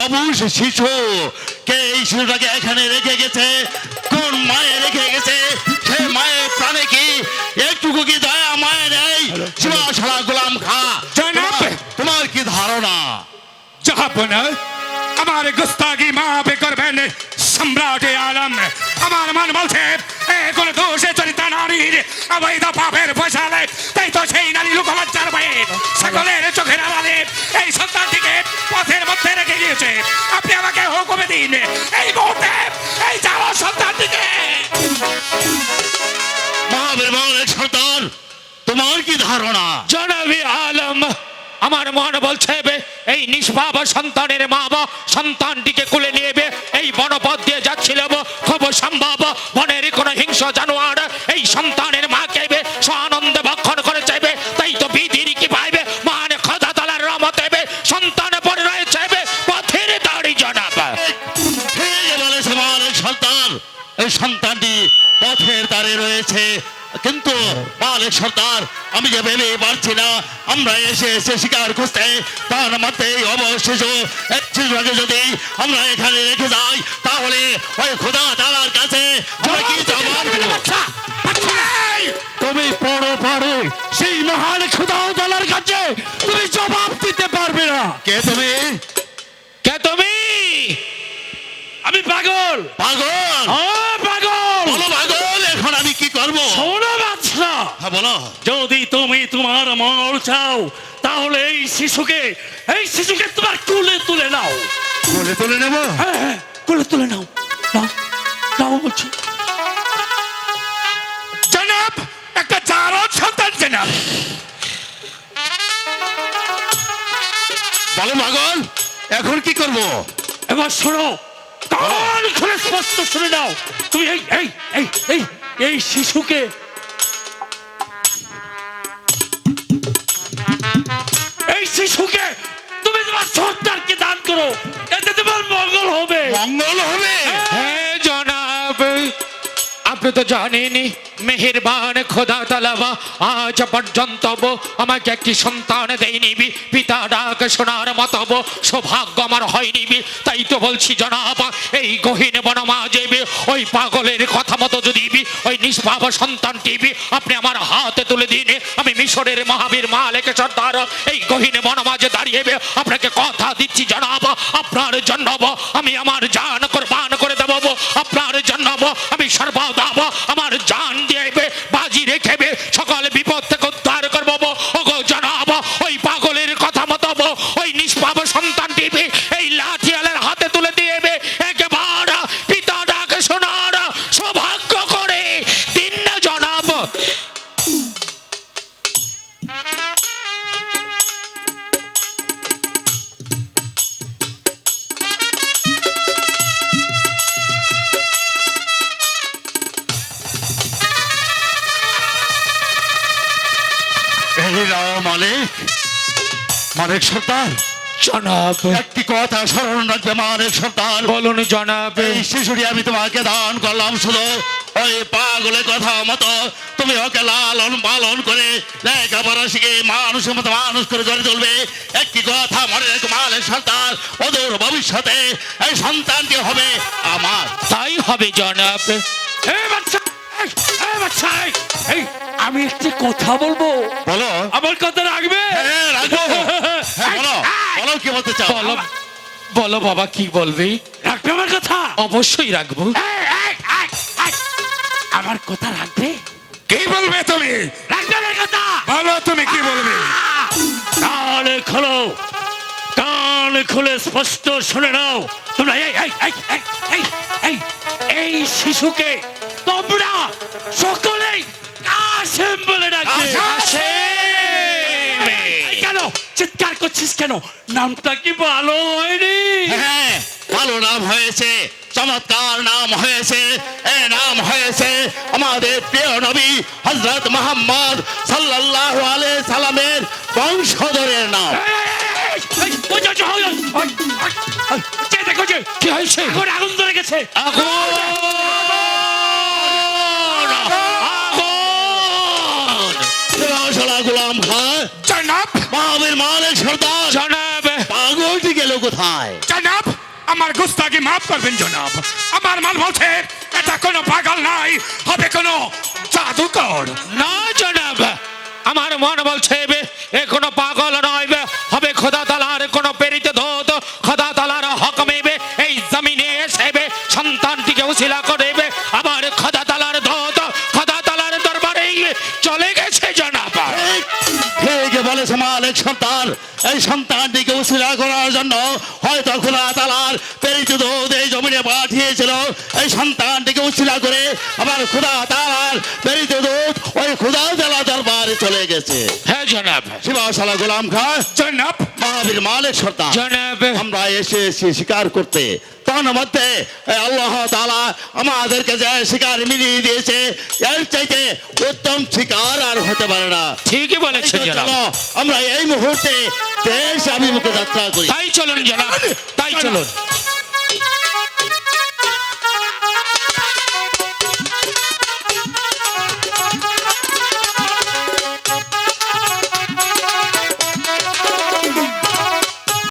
অবুঝ শিশু কে এই শিশুটাকে এখানে রেখে গেছে, কোন মায়ে রেখে গেছে, সে মায়ের প্রাণে কি একটুকু কি দয়া মায়া নেই? শিবা সারা গোলাম খা, তোমার কি ধারণা? জাহাপনা আমার গুস্তাগি মাফ করবেন সম্রাট আলম। আমার মন বলছে কোন দোষে চরিতা নারীর অবৈধ পাপের ফয়সালা, তাই তো সেই নারী লুকলজ্জার ভয়ে সকলের চোখের আড়ালে এই সন্তানটিকে পথের মধ্যে রেখে গিয়েছে। আপনি আমাকে হুকুম দিন এই মুহূর্তে এই যাওয়া সন্তানটিকে। মহাবীর মালিক সর্দার, তোমার কি ধারণা? জনাবে আলম, আমার মন বলছে এই নিষ্পাপ সন্তানের মা সন্তানটিকে কোলে নিয়ে এই বনপথ দিয়ে যাচ্ছিল, খুব সম্ভব বনের কোন হিংস্র জানোয়ার এই সন্তানের মাকে সানন্দে ভক্ষণ করে চাইবে, তাই তো বিধির কি পাইবে মান খোদা তাআলার রহমতে সন্তান পড়ে রয়েছে পথের দাড়ি। জনাব ঠিক বলেছে মালিক সর্দার, এই সন্তানটি পথের দাঁড়ে রয়েছে, কিন্তু মালিক সর্দার আমি যে ভেবে পারছি না, আমরা এসে শিকার খুঁজতে, তার মধ্যে অবশেষ এক শিশুকে যদি আমরা এখানে রেখে যাই তাহলে ওই খোদা তাআলার কাছে আমরা কি জবাব দেব? তুমি পড়ো সেই মহান খোদা তাআলার কাছে তুমি জবাব দিতে পারবে না। কে তুমি? কে তুমি? আমি পাগল। পাগল? পাগল। বলো পাগল, এখন আমি কি করবো? শোনো বাদশা, হ্যাঁ বলো। যদি তুমি তোমার মর চাও তাহলে এই শিশুকে তোমার কোলে তুলে নাও। কোলে তুলে নেবো? হ্যাঁ, কোলে তুলে নাও। নাও বলছি। জনাব একটা জারদ সন্তান জনাব। বলো পাগল, এখন কি করবো? এবার শোনো, কান খুলে স্পষ্ট শুনে নাও। তুমি এই শিশুকে তুমি তোমার সন্তানকে দান করো, এতে তোমার মঙ্গল হবে। মঙ্গল হবে? হ্যাঁ জনাব, আপনি তো জানেনই মেহেরবান খোদা তাআলা আজ পর্যন্ত আমাকে একটি সন্তান দেয়নি, পিতা ডাক শোনার মতো সৌভাগ্য আমার হয়নি, তাই তো বলছি জনাব এই গহীন বনমাঝে ওই পাগলের কথা মতো যদি ওই নিষ্পাপ সন্তানটি আপনি আমার হাতে তুলে দিন, আমি মিশরের মহাবীর মালিক সর্দার এই গহীন বনমাঝে দাঁড়িয়ে আপনাকে কথা দিচ্ছি জনাব, আপনার জন্য আমি আমার জান কুরবান করে দেব, আপনার জন্য আমি সর্বদা আমার জান দিয়ে বাজি রেখে সকল বিপদ থেকে উদ্ধার করবো। ওগো জনাব, ওই পাগলের কথা মতো ওই নিষ্পাপ সন্তানটি এই লাঠিয়ালের হাতে তুলে দিয়ে একেবারে পিতা ডাক শোনার সৌভাগ্য করে দিন না জনাব। মালিক সর্দার, জনাব একটি কথা স্মরণ রাখবে মালিক সর্দার। বলুন জনাব। এই শিশুটি আমি তোমাকে দান করলাম, শুধু ওই পাগলের কথা মতো তুমি ওকে লালন পালন করে লেখাপড়া শিখে মানুষের মতো মানুষ করে গড়ে তুলবে। একটি কথা মনে রেখো মালিক সর্দার, অদূর ভবিষ্যতে এই সন্তানটি হবে আমার। তাই হবে জনাব। আমি একটি কথা বলবো, বলো। আমার কথা রাখবে? হ্যাঁ, রাখবো। হ্যাঁ, বলো বলো, কি বলতে চাও? বলো বলো বাবা, কি বলবি? রাখবে আমার কথা? অবশ্যই রাখবো। আমার কথা রাখবে? কি বলবে তুমি? রাখবে আমার কথা? বলো তুমি কি বলবে? কান খুলে স্পষ্ট শুনে নাও। তোমরা এই শিশুকে তোমরা সকলেই কাসেম বলে ডাকবে। কেন চিৎকার করছিস কেন? নামটা কি ভালো হয়নি? হ্যাঁ, ভালো নাম হয়েছে, চমৎকার নাম হয়েছে। এই নাম হয়েছে আমাদের প্রিয় নবী হযরত মুহাম্মদ সাল্লাল্লাহু আলাইহি সাল্লামের বংশধরের নাম। কি হয়েছে? আগুন ধরে গেছে। গোলাম খান, জনাব মহাবীর মালিক সর্দার, জনাব পাগলটি গেল কোথায়? জনাব আমার গুস্তাগি মাফ করবেন জনাব। আমার মান বলছে এটা কোনো পাগল নাই, হবে কোনো জাদুকর। না জনাব, আমার মন বলছে এ কোনো পাগল নয়, হবে খোদা তালার কোনো প্রেরিত দূত। খোদা তালার হুকুমে এই জমিনে এসে সন্তানটিকে উসিলা করবে। আবার খোদা তালার দূত খোদা তালার দরবারে চলে গেছে জনাব। ঠিক বলেছে মালিক সর্দার, এই সন্তানটিকে উশিলা করার জন্য হয়তো খোদা তাআলার প্রেরিত দূত এই জমিনে পাঠিয়েছিল। এই সন্তানটিকে উশিলা করে আবার খোদা তাআলার প্রেরিত দূত ওই খোদা তাআলা দরবারে চলে গেছে। হ্যাঁ জনাব। শিবাশালা গোলাম খান, জনাব মহাবীর মালিক সর্দার, জনাব। আমরা এসেছি শিকার করতে। তার মধ্যে আল্লাহ তাআলা আমাদেরকে যে শিকার মিলিয়ে দিয়েছে, এর চাইতে উত্তম শিকার আর হতে পারে না। ঠিকই বলেছেন জনাব। চলো আমরা এই মুহূর্তে দেশ অভিমুখে যাত্রা করি। তাই চলুন জনাব, তাই চলুন।